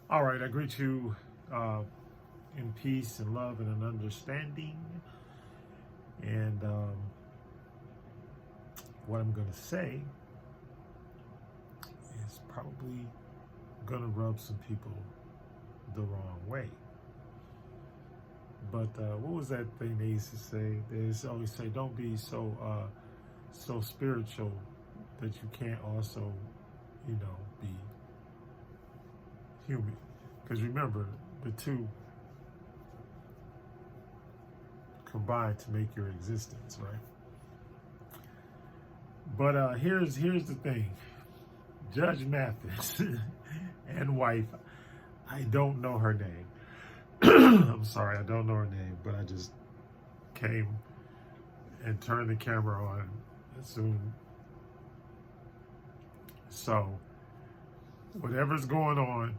All right, I greet you in peace and love and an understanding. And what I'm going to say is probably going to rub some people the wrong way. But what was that thing they used to say? They used to always say, "Don't be so spiritual that you can't also, be human." Because remember, the two combine to make your existence, right? But here's the thing. Judge Mathis and wife, I don't know her name. I'm sorry, I don't know her name, but I just came and turned the camera on soon. So, whatever's going on,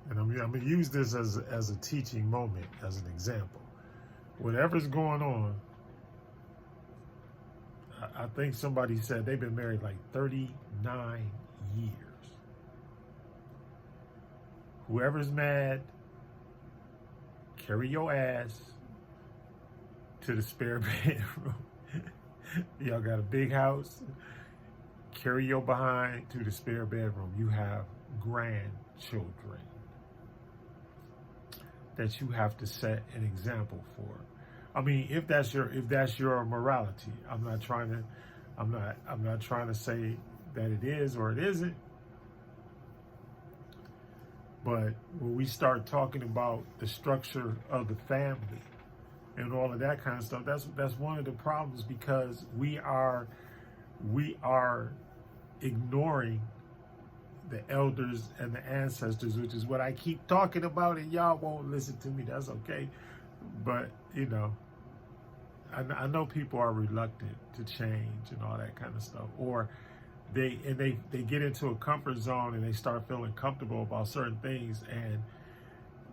and I'm going to use this as a teaching moment, as an example. Whatever's going on, I think somebody said they've been married like 39 years. Whoever's mad, carry your ass to the spare bedroom. Y'all got a big house. Carry your behind to the spare bedroom. You have grandchildren that you have to set an example for. I mean, if that's your morality, I'm not trying to say that it is or it isn't. But when we start talking about the structure of the family and all of that kind of stuff, that's one of the problems, because we are ignoring the elders and the ancestors, which is what I keep talking about, and y'all won't listen to me. That's okay. But, I know people are reluctant to change and all that kind of stuff, or they get into a comfort zone and they start feeling comfortable about certain things, and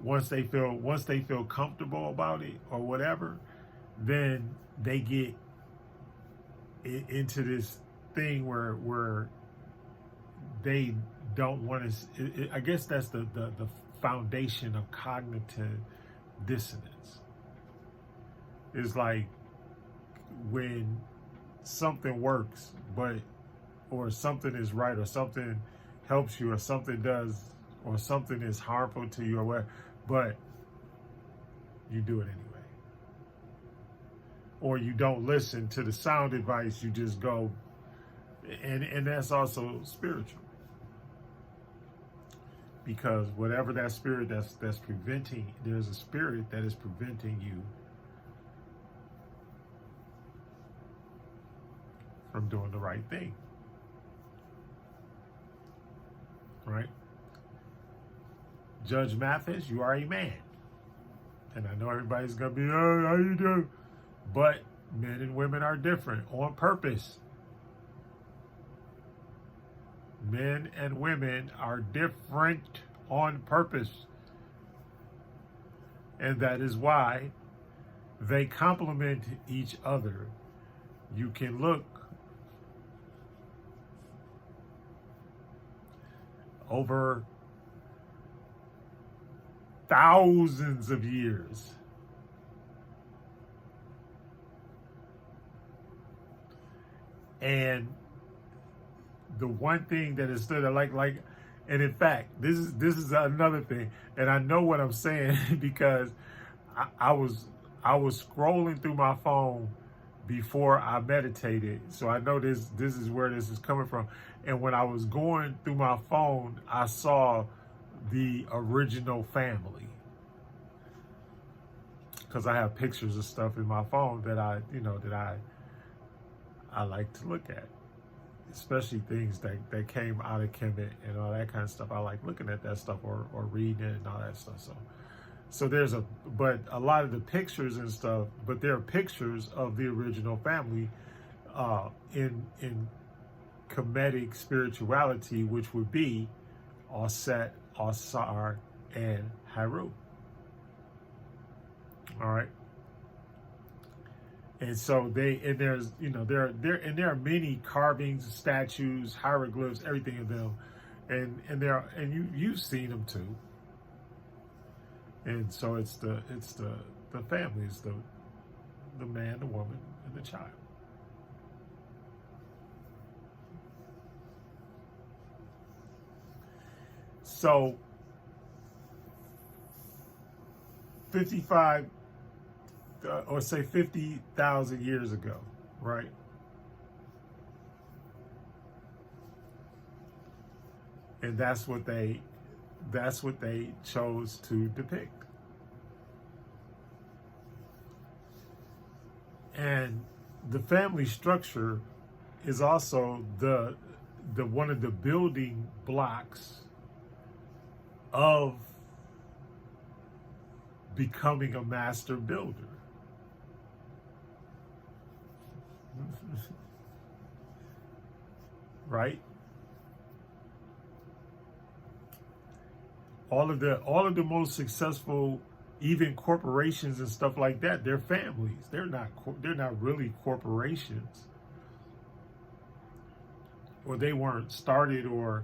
once they feel comfortable about it or whatever, then they get into this thing where they don't want to. I guess that's the foundation of cognitive dissonance. It's like when something works, or something is right, or something helps you, or something does, or something is harmful to you, or what, but you do it anyway. Or you don't listen to the sound advice, you just go, and that's also spiritual. Because whatever that spirit that's preventing, there's a spirit that is preventing you from doing the right thing. Right? Judge Mathis, you are a man. And I know everybody's going to be, oh, how you doing? But men and women are different on purpose. Men and women are different on purpose. And that is why they complement each other. You can look over thousands of years. And the one thing that is still like, and in fact, this is another thing, and I know what I'm saying because I was scrolling through my phone before I meditated, so I know this is where this is coming from. And when I was going through my phone, I saw the original family, because I have pictures of stuff in my phone that I like to look at, especially things that came out of Kemet and all that kind of stuff. I like looking at that stuff or reading it and all that stuff. So but a lot of the pictures and stuff, but there are pictures of the original family in Kemetic spirituality, which would be Aset, Asar, and Haru. All right. And so there are many carvings, statues, hieroglyphs, everything of them. and you've seen them too. And so it's the family, it's the man, the woman, and the child. So 55 or say 50,000 years ago, right? And that's what they chose to depict. And the family structure is also the one of the building blocks of becoming a master builder. Right? All of the most successful, even corporations and stuff like that, they're families. They're not really corporations, or they weren't started or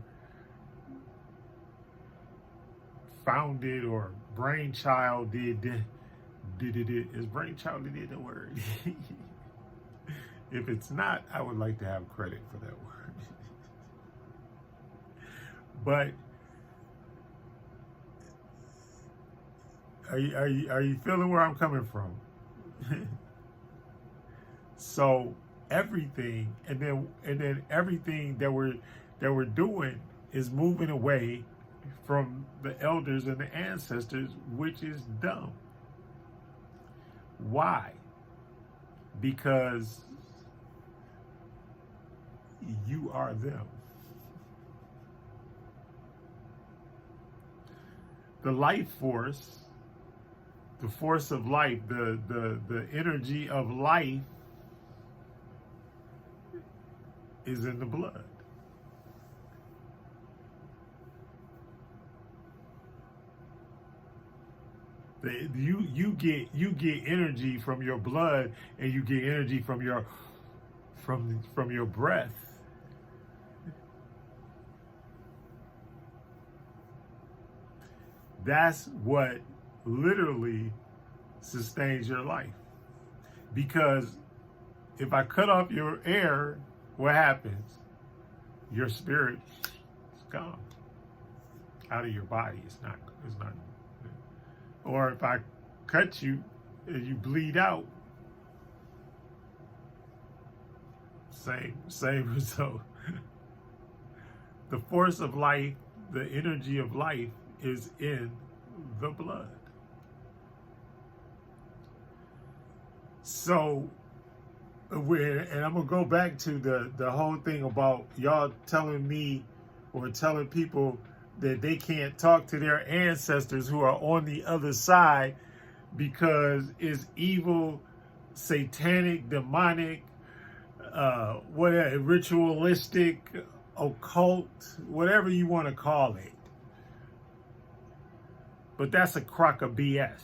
founded or brainchild did it. Is brainchild did the word? If it's not, I would like to have credit for that word. But are you feeling where I'm coming from? So everything, and then everything that we're doing is moving away from the elders and the ancestors, which is dumb. Why? Because you are them. The life force, the force of life, the energy of life is in the blood. You get energy from your blood, and you get energy from your breath. That's what literally sustains your life. Because if I cut off your air, what happens? Your spirit is gone out of your body. It's not. Or if I cut you and you bleed out, same result. The force of life, the energy of life is in the blood. So, and I'm gonna go back to the whole thing about y'all telling me or telling people that they can't talk to their ancestors who are on the other side because it's evil, satanic, demonic, whatever, ritualistic, occult, whatever you want to call it. But that's a crock of BS.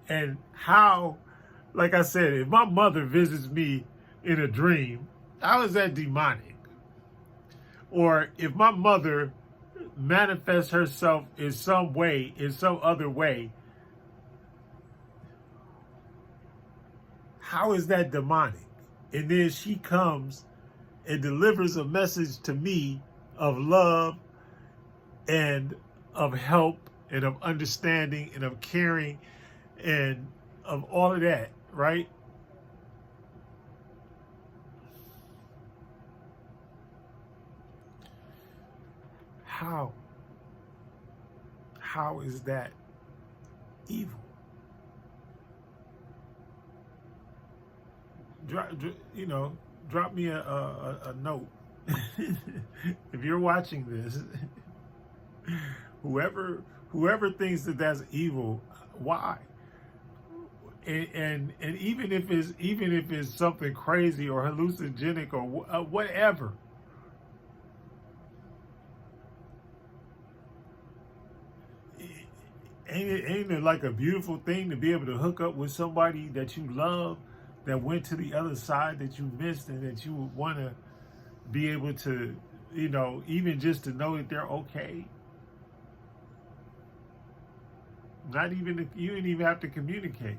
And how, like I said, if my mother visits me in a dream, how is that demonic? Or if my mother manifests herself in some way, in some other way, how is that demonic? And then she comes and delivers a message to me of love and of help and of understanding and of caring and of all of that, right? How is that evil? Drop me a note. If you're watching this, whoever thinks that that's evil, why? And even if it's something crazy or hallucinogenic or whatever, ain't it like a beautiful thing to be able to hook up with somebody that you love, that went to the other side that you missed, and that you would want to be able to even just to know that they're okay. Not even if you didn't even have to communicate.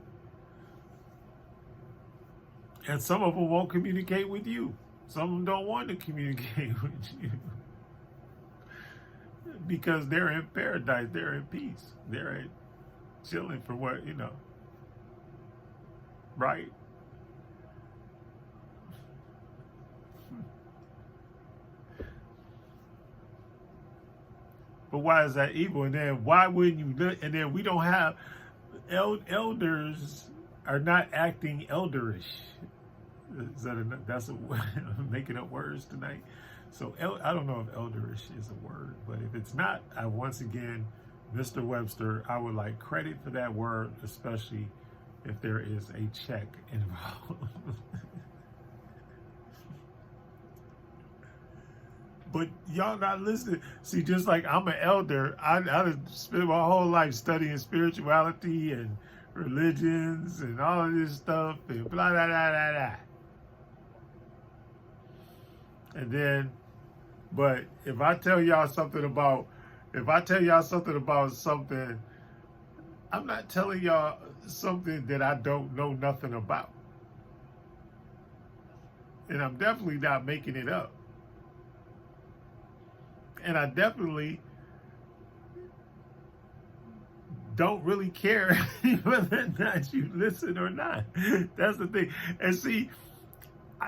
And some of them won't communicate with you. Some of them don't want to communicate with you because they're in paradise, they're in peace, they're chilling for what, right? But why is that evil? And then why wouldn't you? And then we don't have elders are not acting elderish. That's I'm making up words tonight. So I don't know if elderish is a word, but if it's not, once again, Mr. Webster, I would like credit for that word, especially if there is a check involved. But y'all not listening. See, just like I'm an elder, I spent my whole life studying spirituality and religions and all of this stuff and blah, blah, blah, blah, blah. And then, but if I tell y'all something about something, I'm not telling y'all something that I don't know nothing about. And I'm definitely not making it up. And I definitely don't really care whether or not you listen or not. That's the thing. And see,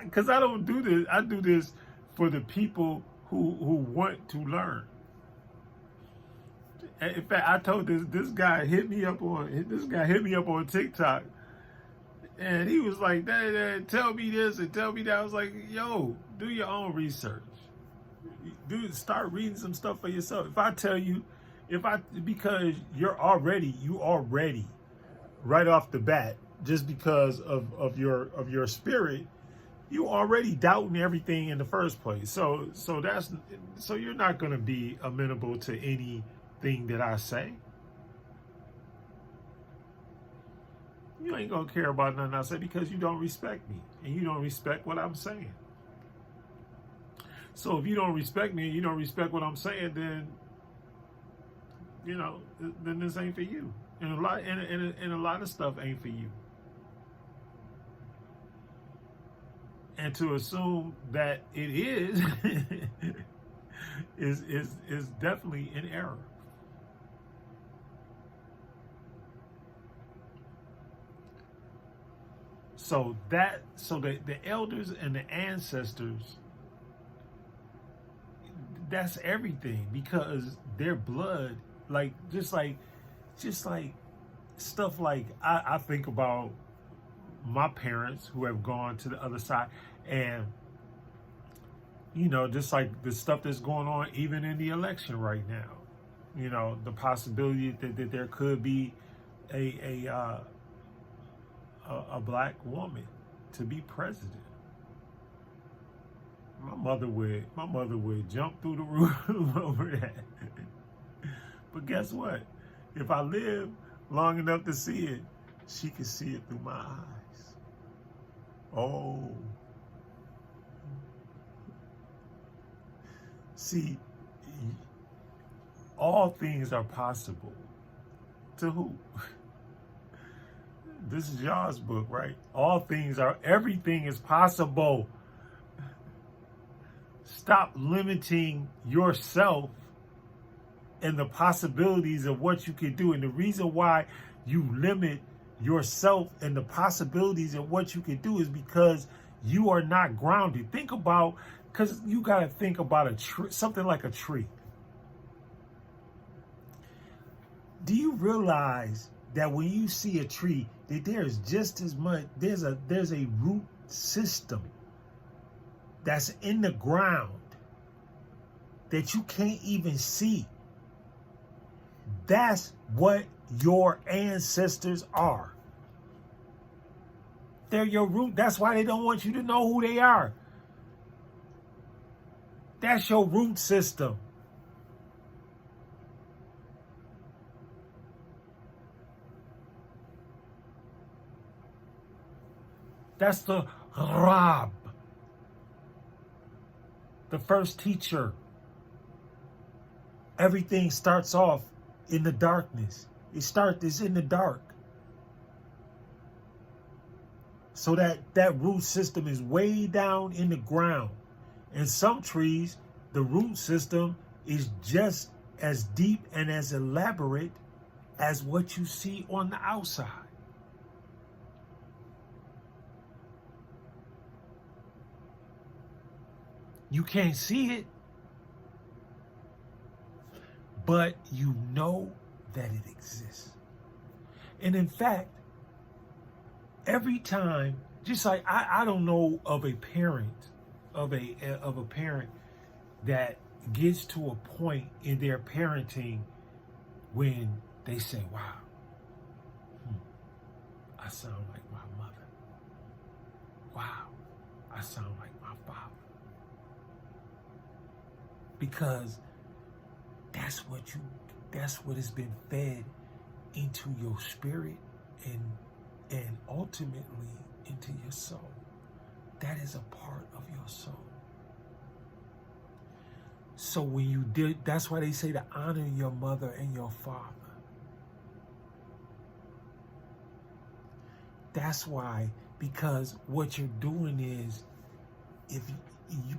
because I don't do this, I do this for the people who want to learn. In fact, I told this guy hit me up on TikTok, and he was like, Dad, tell me this and tell me that. I was like, yo, do your own research. Start reading some stuff for yourself. If I tell you, because you already right off the bat, just because of your spirit, you already doubting everything in the first place. So you're not going to be amenable to anything that I say. You ain't going to care about nothing I say because you don't respect me and you don't respect what I'm saying. So if you don't respect me and you don't respect what I'm saying, then then this ain't for you. And a lot of stuff ain't for you. And to assume that it is is definitely an error. So the elders and the ancestors, that's everything, because their blood, just like stuff like I think about my parents who have gone to the other side, and just like the stuff that's going on even in the election right now, the possibility that there could be a black woman to be president. My mother would jump through the roof over that. But guess what? If I live long enough to see it, she can see it through my eyes. Oh. See, all things are possible. To who? This is y'all's book, right? Everything is possible. Stop limiting yourself and the possibilities of what you can do. And the reason why you limit yourself and the possibilities of what you can do is because you are not grounded. Because you got to think about a tree, something like a tree. Do you realize that when you see a tree, that there's just as much, there's a root system that's in the ground that you can't even see? That's what your ancestors are. They're your root. That's why they don't want you to know who they are. That's your root system. That's the Rab. the first teacher. Everything starts off in the darkness. It's in the dark. So that root system is way down in the ground. And some trees, the root system is just as deep and as elaborate as what you see on the outside. You can't see it, but you know that it exists. And in fact, every time, just like I don't know of a parent, of a parent that gets to a point in their parenting when they say, wow, I sound like my mother. Wow, I sound like my father. Because that's what has been fed into your spirit and ultimately into your soul. That is a part of your soul. So when you did, that's why they say to honor your mother and your father. That's why, because what you're doing is,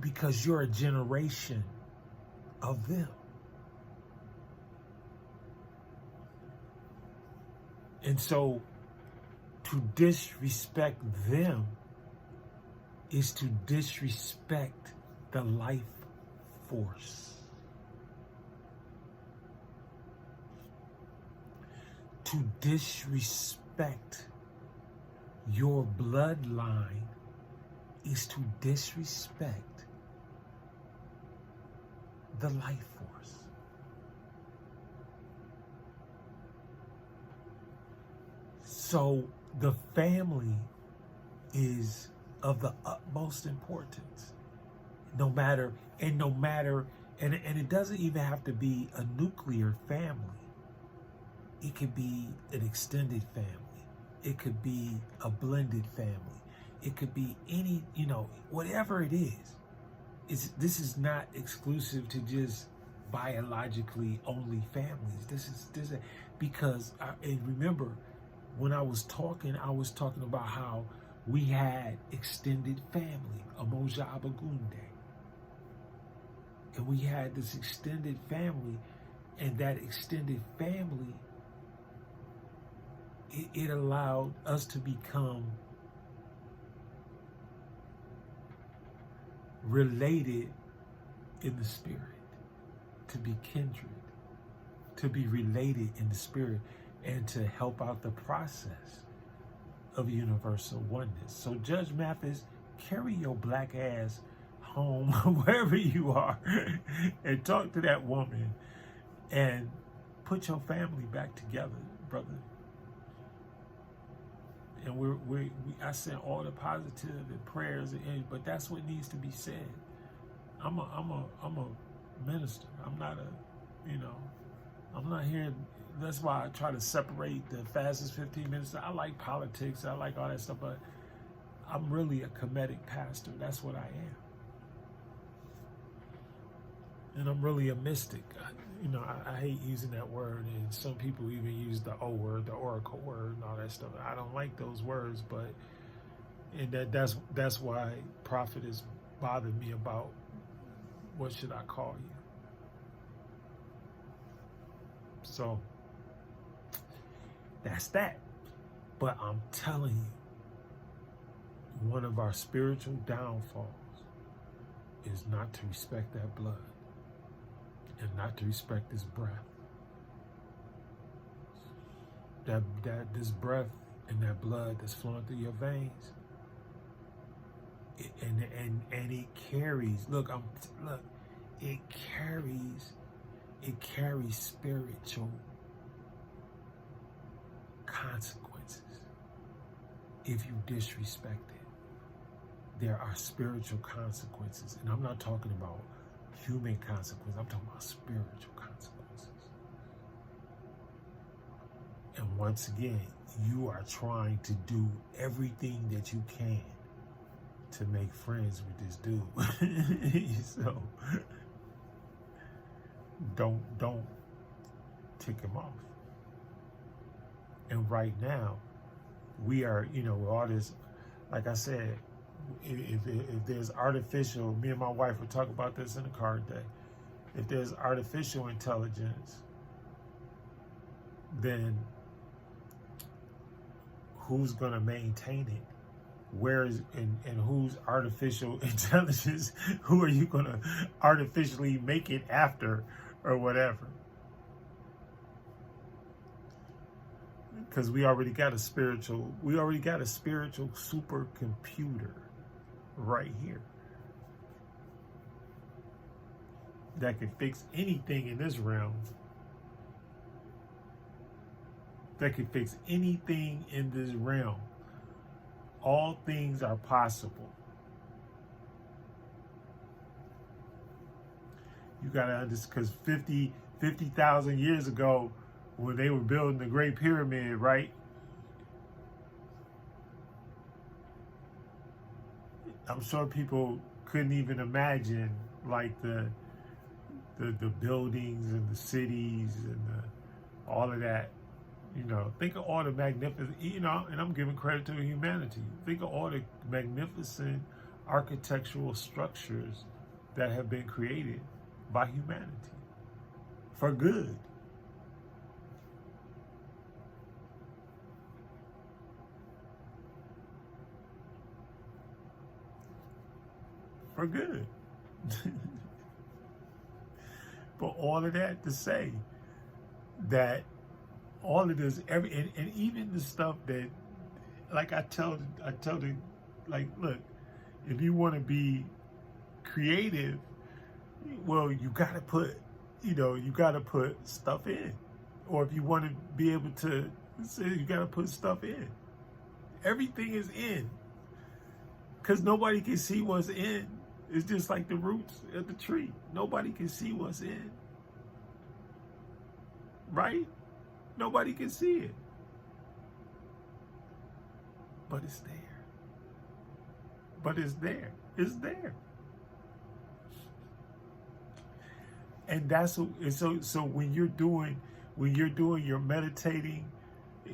because you're a generation of them. And so to disrespect them is to disrespect the life force. To disrespect your bloodline is to disrespect the life force. So the family is of the utmost importance. And it doesn't even have to be a nuclear family. It could be an extended family. It could be a blended family. It could be any, whatever it is. This is not exclusive to just biologically only families. This is because and remember, when I was talking about how we had extended family, Amoja Abagunde. And we had this extended family, and that extended family, it allowed us to become related in the spirit, to be kindred, to be related in the spirit, and to help out the process of universal oneness. So Judge Mathis, carry your black ass home, wherever you are, and talk to that woman and put your family back together, brother. And I sent all the positive and prayers, but that's what needs to be said. I'm a minister. I'm not I'm not here. That's why I try to separate the fastest 15 minutes. I like politics. I like all that stuff, but I'm really a comedic pastor. That's what I am. And I'm really a mystic. I hate using that word, and some people even use the O word, the oracle word, and all that stuff. I don't like those words, that's why prophet has bothered me about what should I call you. So that's that. But I'm telling you, one of our spiritual downfalls is not to respect that blood and not to respect this breath. That this breath and that blood that's flowing through your veins, and it carries. It carries spiritual consequences if you disrespect it. There are spiritual consequences, and I'm not talking about human consequences. I'm talking about spiritual consequences. And once again, you are trying to do everything that you can to to make friends with this dude. So don't tick him off. And right now, we are, with all this, like I said, if there's artificial, me and my wife would talk about this in the car today. If there's artificial intelligence, then who's going to maintain it? Where is and whose artificial intelligence? Who are you going to artificially make it after, or whatever? Because we already got a spiritual supercomputer right here that can fix anything in this realm. That can fix anything in this realm. All things are possible. You gotta understand, because 50,000 years ago, when they were building the Great Pyramid, right? I'm sure people couldn't even imagine like the buildings and the cities and all of that. Think of all the magnificent, and I'm giving credit to humanity. Think of all the magnificent architectural structures that have been created by humanity for good. For good. But all of that to say that all of this, and even the stuff that, like I tell the, like, look, if you want to be creative, well, you gotta put stuff in. Or if you want to be able to, you gotta put stuff in. Everything is in, because nobody can see what's in. It's just like the roots of the tree. Nobody can see what's in. Right? Nobody can see it. But it's there. But it's there. It's there. And that's so when you're doing your meditating,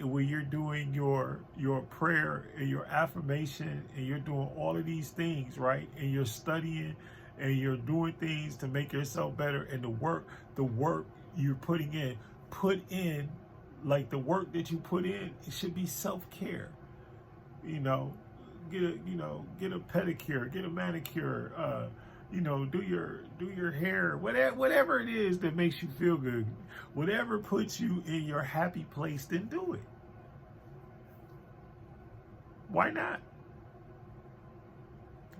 when you're doing your prayer and your affirmation, and you're doing all of these things, right? And you're studying and you're doing things to make yourself better, and the work you're putting in, like the work that you put in, it should be self-care. Get a pedicure, get a manicure, do your hair, whatever it is that makes you feel good, whatever puts you in your happy place, then do it. Why not?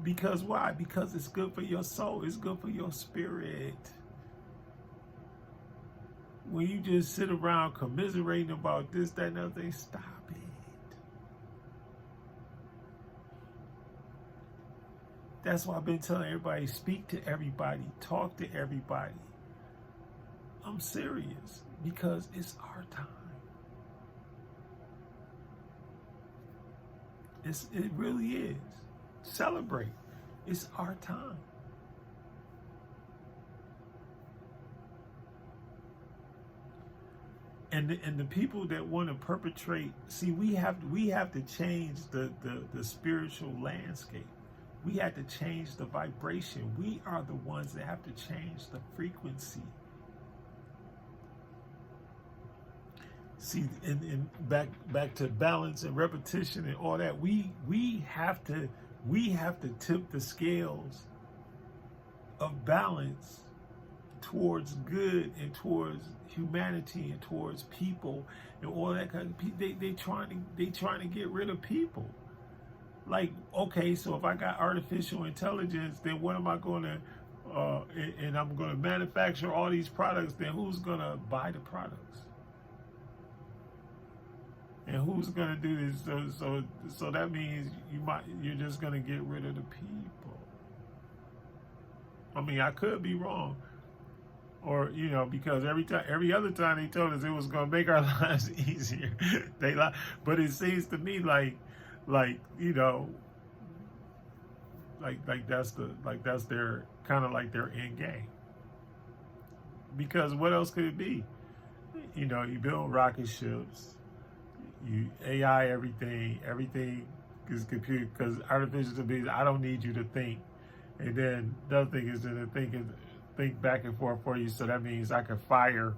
Because why? Because it's good for your soul. It's good for your spirit. When you just sit around commiserating about this, that, and other thing, stop it. That's why I've been telling everybody, speak to everybody, talk to everybody. I'm serious, because it's our time. It really is. Celebrate. It's our time. And the people that want to perpetrate, see, we have to change the spiritual landscape. We have to change the vibration. We are the ones that have to change the frequency. See, and back to balance and repetition and all that. We have to tip the scales of balance towards good and towards humanity and towards people and all that kind of people. They trying to get rid of people. Like, okay, so if I got artificial intelligence, then what am I going to and I'm going to manufacture all these products, then who's going to buy the products? And who's going to do this? So that means you're just going to get rid of the people. I mean, I could be wrong. Or, because every other time they told us it was going to make our lives easier. They lie. But it seems to me like, that's their kind of like their end game. Because what else could it be? You know, you build rocket ships, you AI everything is computer, because artificial intelligence. I don't need you to think, and then the other thing is to think back and forth for you. So that means I can fire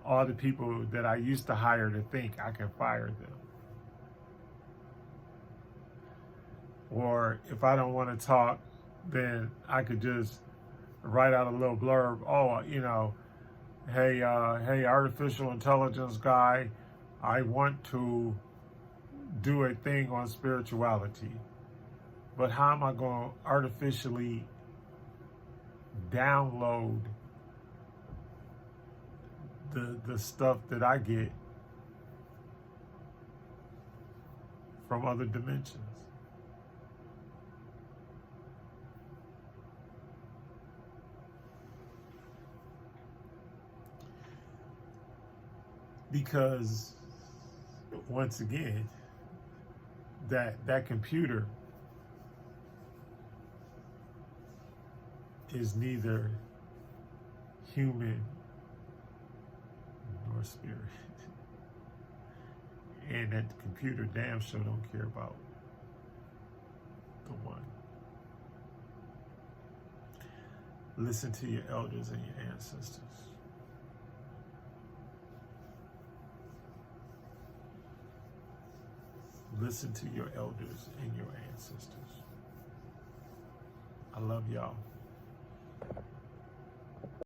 all the people that I used to hire to think. I can fire them. Or if I don't want to talk, then I could just write out a little blurb. Oh, you know, hey, artificial intelligence guy, I want to do a thing on spirituality, but how am I going to artificially download the stuff that I get from other dimensions? Because once again, that computer is neither human nor spirit. And that computer damn sure don't care about the one. Listen to your elders and your ancestors. Listen to your elders and your ancestors. I love y'all.